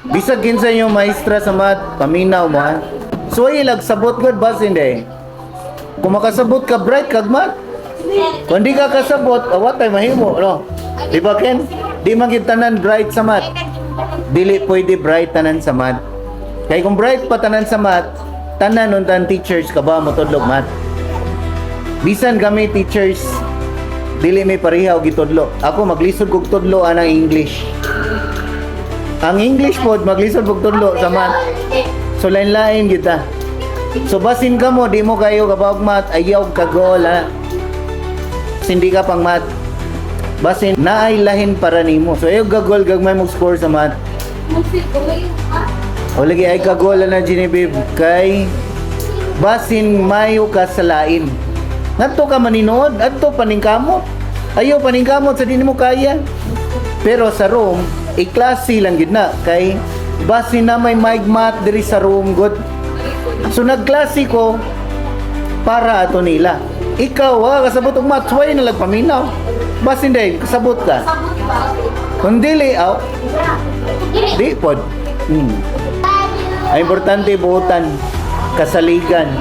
Bisag kinsa yung maestra sa math, paminaw mo ha. So ilag sabot gud bas hindi. Kung makasabot ka bright kag math. Kung di ka kasabot, what ay mahimo, no? Di ba Ken? Di man gyud tanan bright sa math. Dili pwede bright tanan sa math. Kaya kung bright pa tanan sa math, tanan untan teachers ka ba mo tudlog math. Bisan kami teachers, dili may pareha og gitudlo. Ako maglisod kog tudlo anang English. Ang English pod maglisod kog tudlo sa math. So lain-lain gyud ta. So basin ka mo, di mo kayo kabawag math, ayaw ka goal ha. Hindi ka pang math. Basin naay lahin para nimo. So ayaw gagol gagmay mo score sa math. O lagi ay kagol na Genevieve kay basin mayo ka sa lain. Ngadto ka maninood, adto paningkamot. Ayaw paningkamot sa di mo kaya. Pero sa room, i-klase lang gid na kay basin na may mic math diri sa room good. So nagklase ko para ato nila. Ikaw kasabot og math, way na lagpaminaw. Basin day kasabot ka. Kung dili di pod. Ay importante buotan kasaligan.